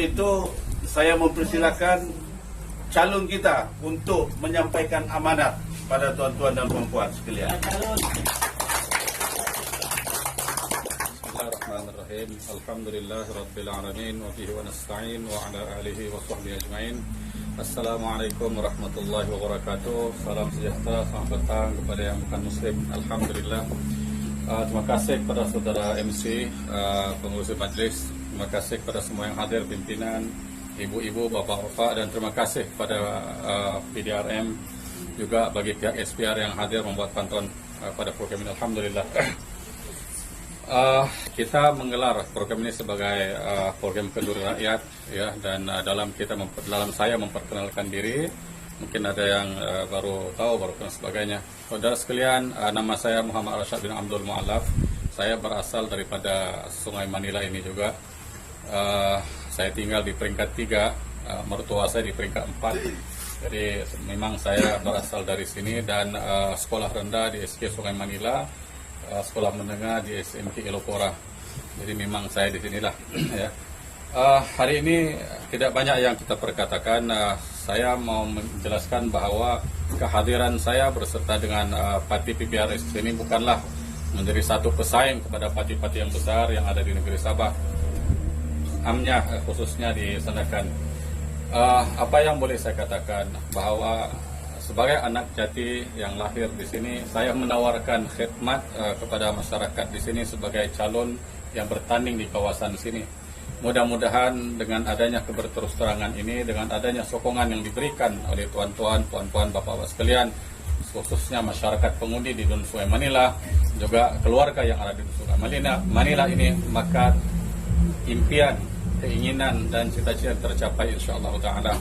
itu saya mempersilakan calon kita untuk menyampaikan amanat pada tuan-tuan dan puan-puan sekalian. Bismillahirrahmanirrahim. Alhamdulillahirabbil alamin wa bihi wa nasta'in wa ala alihi wa sahbihi ajmain. Assalamualaikum warahmatullahi wabarakatuh. Salam sejahtera, selamat datang kepada yang bukan muslim. Alhamdulillah. Terima kasih kepada saudara MC, pengurus majlis. Terima kasih kepada semua yang hadir, pimpinan, ibu-ibu, bapak-bapak, dan terima kasih kepada PDRM, juga bagi pihak SPR yang hadir membuat pantauan pada program ini. Alhamdulillah. Kita menggelar program ini sebagai program kenduri rakyat, ya, dan dalam saya memperkenalkan diri, mungkin ada yang baru tahu, baru kenal sebagainya. Saudara sekalian, nama saya Muhammad Arsyad bin Abdul Mu'allaf. Saya berasal daripada Sungai Manila ini juga. Saya tinggal di peringkat 3, mertua saya di peringkat 4. Jadi memang saya berasal dari sini, dan sekolah rendah di SK Sungai Manila, sekolah menengah di SMK Elopora. Jadi memang saya di sinilah. Ya. Hari ini tidak banyak yang kita perkatakan. Saya mau menjelaskan bahwa kehadiran saya berserta dengan parti PPRS ini bukanlah menjadi satu pesaing kepada parti-parti yang besar yang ada di negeri Sabah, khususnya di Sandakan. Apa yang boleh saya katakan, bahwa sebagai anak jati yang lahir di sini, saya menawarkan khidmat kepada masyarakat di sini sebagai calon yang bertanding di kawasan sini. Mudah-mudahan dengan adanya keberterus-terangan ini, dengan adanya sokongan yang diberikan oleh tuan-tuan, puan-puan, bapak-bapak sekalian, khususnya masyarakat pengundi di Dun Sungai Manila, juga keluarga yang ada di Dun Sungai Manila ini, maka impian, keinginan, dan cita-cita tercapai insyaAllah ta'ala.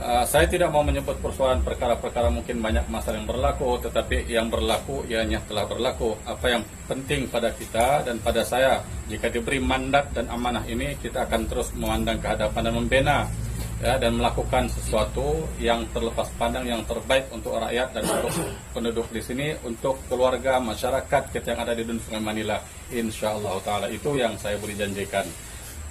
Saya tidak mau menyebut persoalan perkara-perkara, mungkin banyak masalah yang berlaku, tetapi yang berlaku ianya telah berlaku. Apa yang penting pada kita dan pada saya, jika diberi mandat dan amanah ini, kita akan terus memandang ke hadapan dan membina, ya, dan melakukan sesuatu yang terlepas pandang, yang terbaik untuk rakyat dan untuk penduduk di sini, untuk keluarga, masyarakat kita yang ada di Dun Sungai Manila. InsyaAllah ta'ala, itu yang saya boleh janjikan.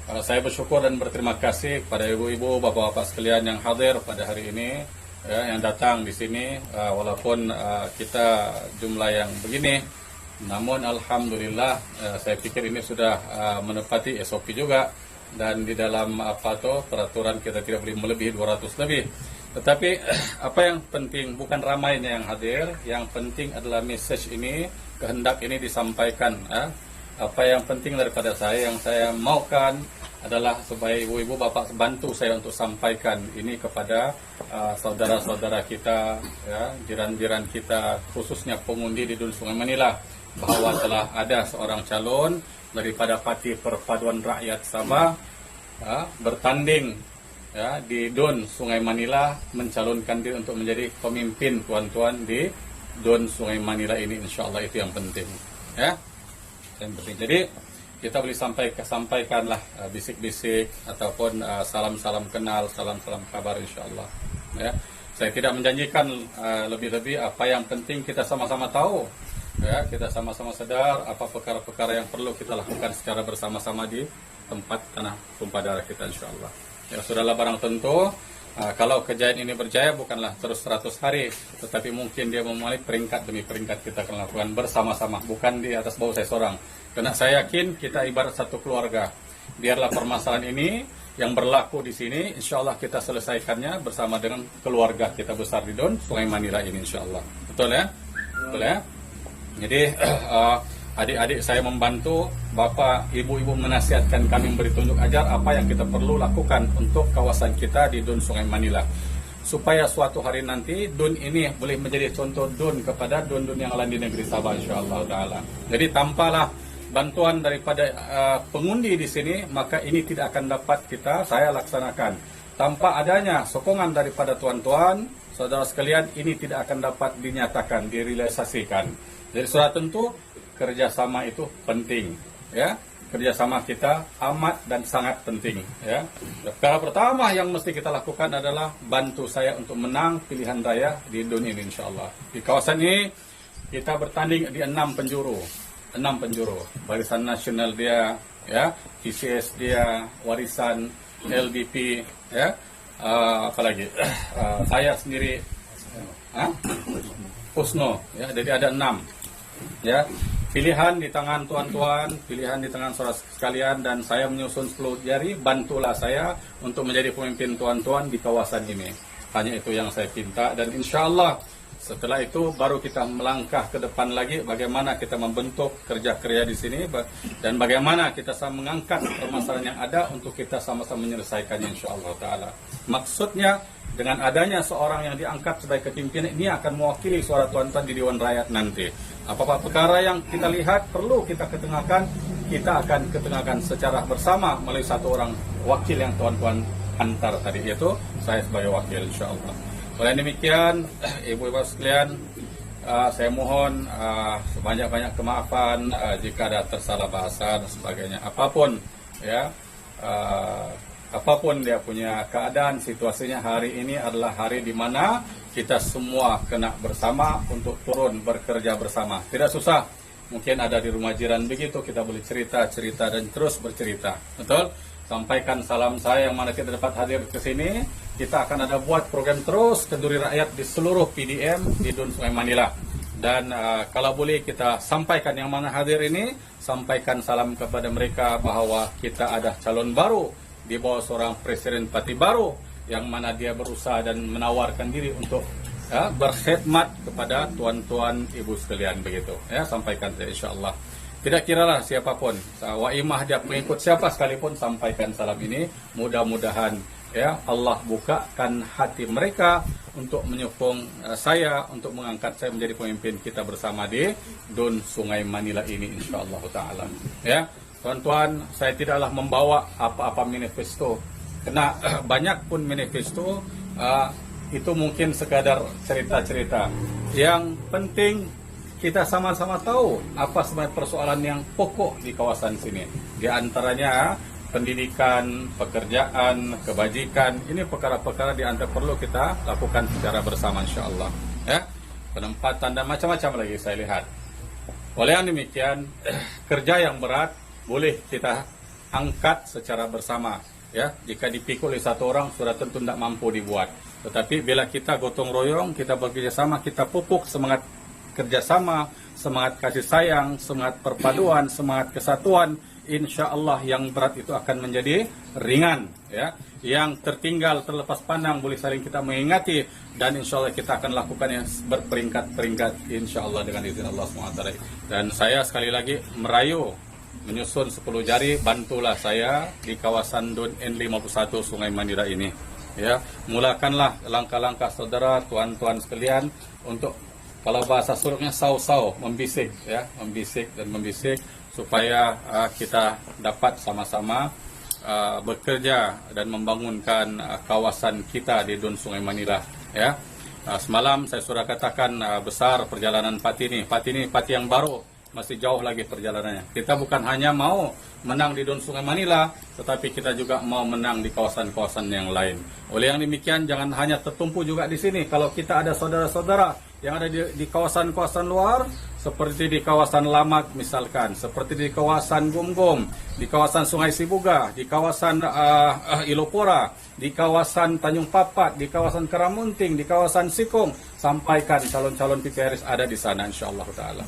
Saya bersyukur dan berterima kasih kepada ibu-ibu, bapak-bapak sekalian yang hadir pada hari ini, ya, yang datang di sini. Walaupun kita jumlah yang begini, namun alhamdulillah, saya pikir ini sudah menepati SOP juga, dan di dalam peraturan kita tidak boleh melebihi 200 lebih. Tetapi apa yang penting bukan ramainya yang hadir, yang penting adalah message ini, kehendak ini disampaikan. Apa yang penting daripada saya, yang saya maukan adalah supaya ibu-ibu bapak bantu saya untuk sampaikan ini kepada saudara-saudara kita, ya, jiran-jiran kita, khususnya pengundi di Dun Sungai Manila, bahwa telah ada seorang calon daripada Parti Perpaduan Rakyat Sabah, ya, bertanding, ya, di Dun Sungai Manila, mencalonkan diri untuk menjadi pemimpin tuan-tuan di Dun Sungai Manila ini. InsyaAllah itu yang penting, ya. Yang penting. Jadi kita boleh sampaikanlah bisik-bisik ataupun salam-salam kenal, salam-salam kabar insyaAllah. Ya. Saya tidak menjanjikan lebih-lebih, apa yang penting kita sama-sama tahu, ya, kita sama-sama sadar apa perkara-perkara yang perlu kita lakukan secara bersama-sama di tempat tanah tumpah darah kita insyaAllah. Ya, sudahlah barang tentu. Kalau kejayaan ini berjaya bukanlah terus 100 hari, tetapi mungkin dia memulai peringkat demi peringkat kita akan lakukan bersama-sama, bukan di atas bawah saya seorang. Karena saya yakin kita ibarat satu keluarga. Biarlah permasalahan ini yang berlaku di sini, insya Allah kita selesaikannya bersama dengan keluarga kita besar di Dun Sungai Manila ini insya Allah. Betul ya? Betul ya? Jadi adik-adik saya membantu, bapak, ibu-ibu menasihatkan kami, memberi tunjuk ajar apa yang kita perlu lakukan untuk kawasan kita di Dun Sungai Manila, supaya suatu hari nanti Dun ini boleh menjadi contoh Dun kepada Dun-Dun yang lain di negeri Sabah insyaAllah ta'ala. Jadi tanpalah bantuan daripada pengundi di sini, maka ini tidak akan dapat saya laksanakan. Tanpa adanya sokongan daripada tuan-tuan, saudara sekalian, ini tidak akan dapat dinyatakan, direalisasikan. Jadi sudah tentu kerjasama itu penting, ya. Kerjasama kita amat dan sangat penting, ya. Perkara pertama yang mesti kita lakukan adalah bantu saya untuk menang pilihan raya di Dun ini insyaallah. Di kawasan ini kita bertanding di 6 penjuru. Barisan nasional dia, ya, PCS dia, warisan, LDP, ya, apalagi saya sendiri, Pusno, ya, jadi ada 6, ya. Pilihan di tangan tuan-tuan, pilihan di tangan saudara sekalian, dan saya menyusun 10 jari. Bantulah saya untuk menjadi pemimpin tuan-tuan di kawasan ini. Hanya itu yang saya pinta, dan insya Allah setelah itu baru kita melangkah ke depan lagi bagaimana kita membentuk kerja-kerja di sini dan bagaimana kita sama mengangkat permasalahan yang ada untuk kita sama-sama menyelesaikannya insya Allah Ta'ala. Maksudnya dengan adanya seorang yang diangkat sebagai kepimpinan ini akan mewakili suara tuan-tuan di Dewan Rakyat nanti. Apa-apa perkara yang kita lihat perlu kita ketengahkan, kita akan ketengahkan secara bersama melalui satu orang wakil yang tuan-tuan antar tadi, yaitu saya sebagai wakil insya Allah. Oleh demikian, ibu-ibu sekalian, saya mohon sebanyak-banyak kemaafan jika ada tersalah bahasa dan sebagainya. Apapun, ya, apapun dia punya keadaan, situasinya hari ini adalah hari di mana kita semua kena bersama untuk turun bekerja bersama. Tidak susah. Mungkin ada di rumah jiran begitu, kita boleh cerita-cerita dan terus bercerita. Betul? Sampaikan salam saya yang mana tidak dapat hadir ke sini. Kita akan ada buat program terus Kenduri Rakyat di seluruh PDM di Dun Sungai Manila. Dan kalau boleh kita sampaikan yang mana hadir ini, sampaikan salam kepada mereka bahwa kita ada calon baru di bawah seorang presiden parti baru yang mana dia berusaha dan menawarkan diri untuk berkhidmat kepada tuan-tuan ibu sekalian begitu. Ya, sampaikan saya insyaallah. Tidak kiralah siapapun, waimah dia pengikut siapa sekalipun, sampaikan salam ini. Mudah-mudahan ya Allah bukakan hati mereka untuk menyokong saya untuk mengangkat saya menjadi pemimpin kita bersama di Dun Sungai Manila ini insyaallah taala. Ya, tuan-tuan, saya tidaklah membawa apa-apa manifesto. Karena banyak pun manifesto itu mungkin sekadar cerita-cerita. Yang penting kita sama-sama tahu apa sebenarnya persoalan yang pokok di kawasan sini. Di antaranya pendidikan, pekerjaan, kebajikan. Ini perkara-perkara di antara perlu kita lakukan secara bersama insyaAllah. Ya, penempatan dan macam-macam lagi saya lihat. Oleh yang demikian, kerja yang berat boleh kita angkat secara bersama. Ya, jika dipikul oleh satu orang sudah tentu tidak mampu dibuat. Tetapi bila kita gotong royong, kita bekerja sama, kita pupuk semangat kerjasama, semangat kasih sayang, semangat perpaduan, semangat kesatuan, insya Allah yang berat itu akan menjadi ringan. Ya, yang tertinggal terlepas pandang boleh saling kita mengingati, dan insya Allah kita akan lakukan yang berperingkat-peringkat insya Allah dengan izin Allah SWT. Dan saya sekali lagi merayu menyusun 10 jari, bantulah saya di kawasan Dun N51 Sungai Manila ini. Ya, mulakanlah langkah-langkah saudara, tuan-tuan sekalian untuk kalau bahasa suluknya sau-sau, membisik, ya, membisik dan membisik supaya kita dapat sama-sama bekerja dan membangunkan kawasan kita di Dun Sungai Manila. Ya, semalam saya sudah katakan besar perjalanan Pati ini. Pati ini Pati yang baru, masih jauh lagi perjalanannya. Kita bukan hanya mau menang di Dun Sungai Manila, tetapi kita juga mau menang di kawasan-kawasan yang lain. Oleh yang demikian, jangan hanya tertumpu juga di sini. Kalau kita ada saudara-saudara yang ada di kawasan-kawasan luar, seperti di kawasan Lamak misalkan, seperti di kawasan Gumgum, di kawasan Sungai Sibuga, di kawasan Ilopora, di kawasan Tanjung Papat, di kawasan Karamunting, di kawasan Sikong, sampaikan calon-calon PPRS ada di sana insyaallah taala.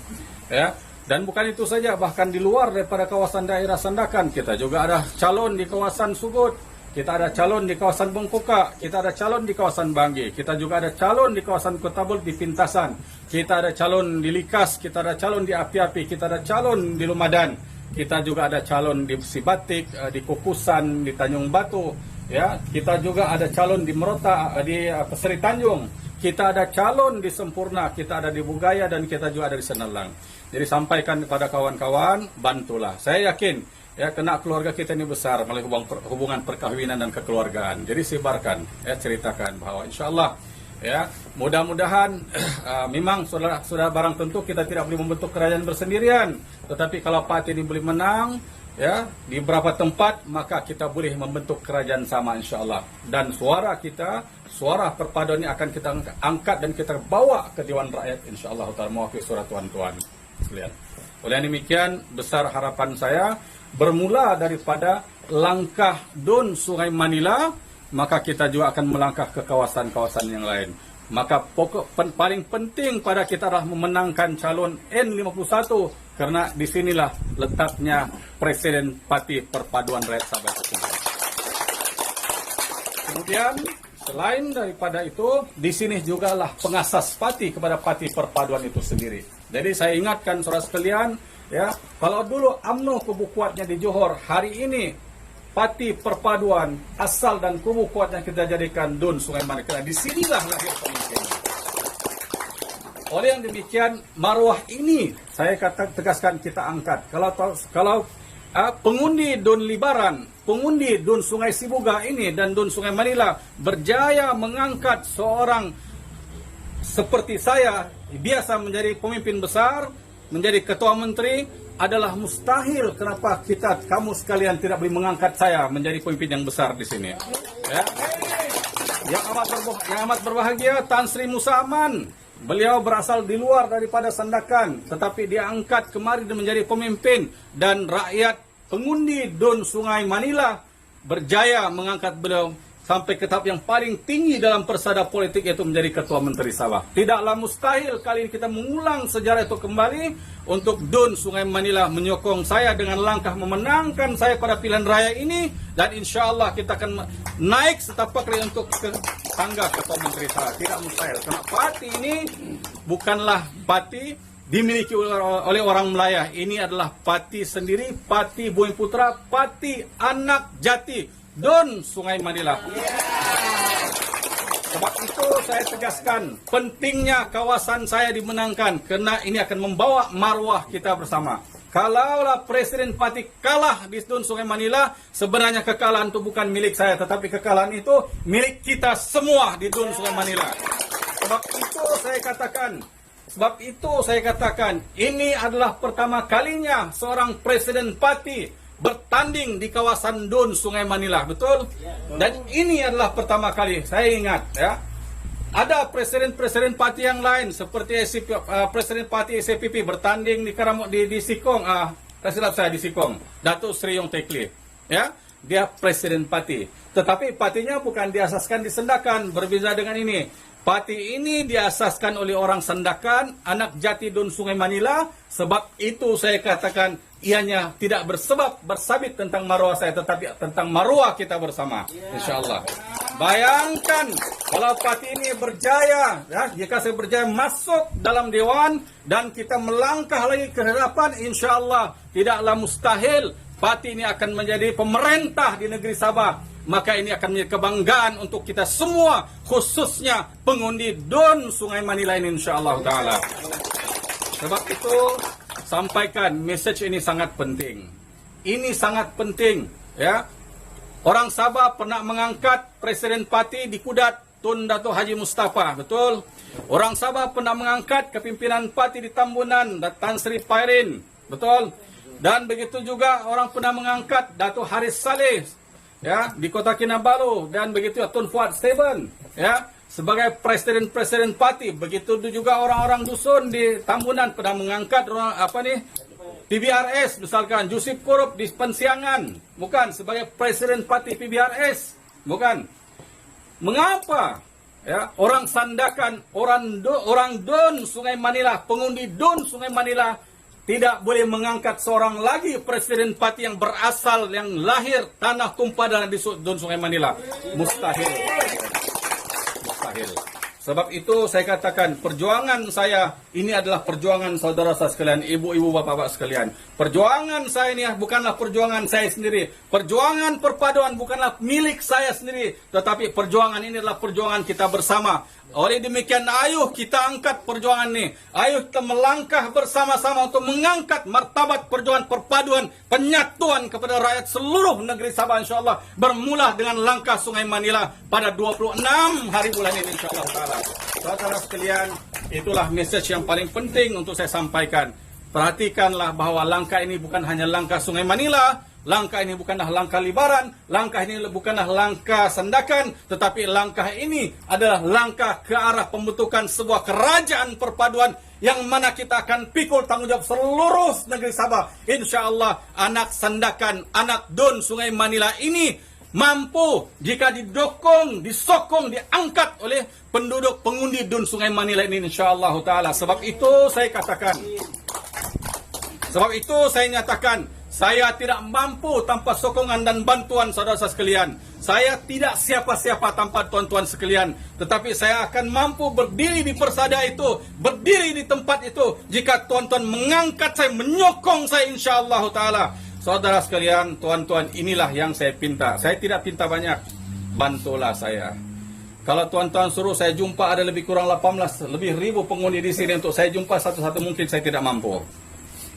Ya. Dan bukan itu saja, bahkan di luar daripada kawasan daerah Sandakan, kita juga ada calon di kawasan Sugut, kita ada calon di kawasan Bengkuka, kita ada calon di kawasan Banggi, kita juga ada calon di kawasan Kotabul di Pintasan, kita ada calon di Likas, kita ada calon di Api-Api, kita ada calon di Lumadan, kita juga ada calon di Sibatik, di Kukusan, di Tanjung Batu, ya, kita juga ada calon di Merota, di Seri Tanjung, kita ada calon di Sempurna, kita ada di Bugaya, dan kita juga ada di Senelang. Jadi sampaikan kepada kawan-kawan, bantulah. Saya yakin ya, kena keluarga kita ini besar melalui hubungan perkawinan dan kekeluargaan. Jadi sebarkan, ya, ceritakan bahwa insya Allah ya, mudah-mudahan memang sudah barang tentu kita tidak boleh membentuk kerajaan bersendirian. Tetapi kalau Pati ini boleh menang ya di beberapa tempat, maka kita boleh membentuk kerajaan sama insya Allah. Dan suara kita, suara perpaduan ini akan kita angkat dan kita bawa ke Dewan Rakyat insya Allah mewakili suara tuan-tuan sekalian. Oleh demikian, besar harapan saya bermula daripada langkah DUN Sungai Manila, maka kita juga akan melangkah ke kawasan-kawasan yang lain. Maka paling penting pada kita adalah memenangkan calon N51, karena disinilah letaknya Presiden Parti Perpaduan Rakyat Sabah itu sendiri. Kemudian selain daripada itu, di sini jugalah pengasas parti kepada Parti Perpaduan itu sendiri. Jadi saya ingatkan saudara sekalian, ya, kalau dulu UMNO kubu kuatnya di Johor, hari ini Parti Perpaduan asal dan kubu kuatnya kita jadikan DUN Sungai Manila. Di sinilah lahir pemimpin. Oleh yang demikian, maruah ini saya tegaskan kita angkat. Kalau pengundi DUN Libaran, pengundi DUN Sungai Sibuga ini dan DUN Sungai Manila berjaya mengangkat seorang seperti saya biasa menjadi pemimpin besar, menjadi ketua menteri, adalah mustahil. Kenapa kamu sekalian tidak boleh mengangkat saya menjadi pemimpin yang besar di sini? Ya. Yang amat berbahagia Tan Sri Musa Aman. Beliau berasal di luar daripada Sandakan, tetapi dia angkat kemari dan menjadi pemimpin, dan rakyat pengundi DUN Sungai Manila berjaya mengangkat beliau sampai ke tahap yang paling tinggi dalam persada politik, yaitu menjadi Ketua Menteri Sabah. Tidaklah mustahil kali ini kita mengulang sejarah itu kembali untuk DUN Sungai Manila menyokong saya dengan langkah memenangkan saya pada pilihan raya ini, dan insya Allah kita akan naik setapak kali untuk ke tangga Ketua Menteri Sabah. Tidak mustahil, karena parti ini bukanlah parti dimiliki oleh orang Melaya. Ini adalah parti sendiri, parti Bumi Putra, parti anak jati DUN Sungai Manila. Sebab itu saya tegaskan pentingnya kawasan saya dimenangkan, karena ini akan membawa marwah kita bersama. Kalaulah Presiden Parti kalah di DUN Sungai Manila, sebenarnya kekalahan itu bukan milik saya, tetapi kekalahan itu milik kita semua di DUN Sungai Manila. Sebab itu saya katakan, ini adalah pertama kalinya seorang Presiden Parti bertanding di kawasan DUN Sungai Manila, betul? Dan ini adalah pertama kali. Saya ingat, ya, ada presiden-presiden parti yang lain seperti Presiden Parti SCPP bertanding di Sikong, silap saya di Sikong, Datuk Sri Yong Tekli, ya, dia presiden parti. Tetapi partinya bukan diasaskan di Sandakan, berbeda dengan ini. Parti ini diasaskan oleh orang Sandakan, anak jati DUN Sungai Manila. Sebab itu saya katakan, ianya tidak bersabit tentang maruah saya, tetapi tentang maruah kita bersama, insyaAllah. Bayangkan kalau parti ini berjaya, ya, jika saya berjaya masuk dalam Dewan dan kita melangkah lagi ke hadapan, insyaAllah tidaklah mustahil parti ini akan menjadi pemerintah di negeri Sabah. Maka ini akan menjadi kebanggaan untuk kita semua, khususnya pengundi DUN Sungai Manila ini, insyaAllah ta'ala. Sebab itu, sampaikan message ini sangat penting. Ini sangat penting, ya. Orang Sabah pernah mengangkat Presiden Parti di Kudat, Tun Dato' Haji Mustafa, betul? Orang Sabah pernah mengangkat kepimpinan parti di Tambunan, Tan Sri Pairin, betul? Dan begitu juga orang pernah mengangkat Dato' Haris Saleh, ya, di Kota Kinabalu, dan begitu Tun Fuad Steven, ya, sebagai presiden parti. Begitu juga orang-orang dusun di Tambunan pernah mengangkat PBRS, misalkan Jusip Korup di Pensiangan, bukan, sebagai presiden parti PBRS, bukan. Mengapa, ya, orang Sandakan, orang DUN Sungai Manila, pengundi DUN Sungai Manila tidak boleh mengangkat seorang lagi presiden parti yang berasal, yang lahir tanah tumpah darah di DUN Sungai Manila? Mustahil. Mustahil. Sebab itu saya katakan, perjuangan saya ini adalah perjuangan saudara saya sekalian, ibu-ibu, bapak-bapak sekalian. Perjuangan saya ini bukanlah perjuangan saya sendiri. Perjuangan perpaduan bukanlah milik saya sendiri, tetapi perjuangan ini adalah perjuangan kita bersama. Oleh demikian, ayo kita angkat perjuangan ini. Ayo kita melangkah bersama-sama untuk mengangkat martabat perjuangan perpaduan, penyatuan kepada rakyat seluruh negeri Sabah, insyaAllah. Bermula dengan langkah Sungai Manila pada 26 hari bulan ini, insyaAllah ta'ala. Saudara sekalian, itulah message yang paling penting untuk saya sampaikan. Perhatikanlah bahwa langkah ini bukan hanya langkah Sungai Manila, Langkah ini bukanlah langkah libaran, langkah ini bukanlah langkah sandakan, tetapi langkah ini adalah langkah ke arah pembentukan sebuah kerajaan perpaduan yang mana kita akan pikul tanggungjawab seluruh negeri Sabah. Insya Allah anak sandakan, anak Dun Sungai Manila ini mampu jika didukung, disokong, diangkat oleh penduduk pengundi Dun Sungai Manila ini, insya-Allah taala. Sebab itu saya katakan, nyatakan, saya tidak mampu tanpa sokongan dan bantuan saudara-saudara sekalian. Saya tidak siapa-siapa tanpa tuan-tuan sekalian. Tetapi saya akan mampu berdiri di persada itu, berdiri di tempat itu, jika tuan-tuan mengangkat saya, menyokong saya, insya-Allah taala. Saudara sekalian, tuan-tuan, inilah yang saya pinta. Saya tidak pinta banyak. Bantulah saya. Kalau tuan-tuan suruh saya jumpa ada lebih kurang 18 ribu pengundi di sini untuk saya jumpa satu-satu, mungkin saya tidak mampu.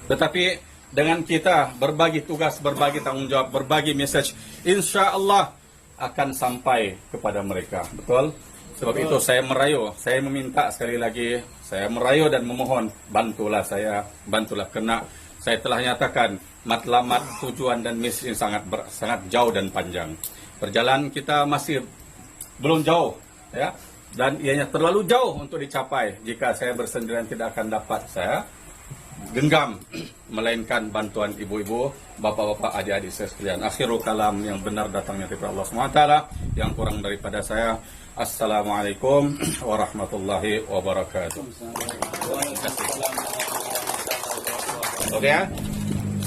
Tetapi dengan kita berbagi tugas, berbagi tanggung jawab, berbagi message, insya Allah akan sampai kepada mereka. Betul? Sebab itu saya merayu, saya meminta sekali lagi, saya merayu dan memohon, bantulah saya, bantulah, kena saya telah nyatakan matlamat, tujuan dan misi sangat jauh dan panjang. Perjalanan kita masih belum jauh, ya, dan ianya terlalu jauh untuk dicapai. Jika saya bersendirian tidak akan dapat saya genggam, melainkan bantuan ibu-ibu, bapak-bapak, adik-adik saya sekalian. Akhirul kalam, yang benar datangnya dari Allah SWT, yang kurang daripada saya. Assalamualaikum warahmatullahi wabarakatuh. Oke ya?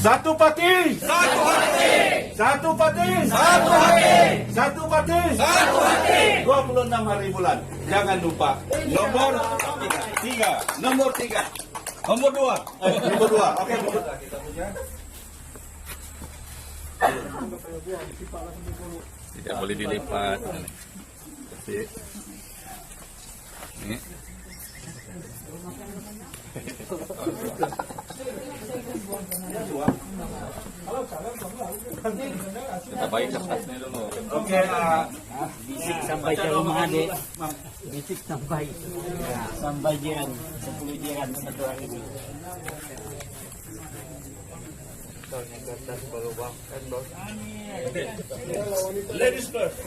Satu pati, satu hati. Satu pati, satu hati. Satu pati, satu hati. 26 hari bulan. Jangan lupa nomor 3. Nomor 3. Nomor 2. Nomor 2. Oke. Tidak boleh dilipat. Ini. Kita bagi kertasnya dulu. Oke. Bisik sampai ke rumah adik. Bisik sampai. Sampai jiran. 10 jiran satu hari ini. Ladies first.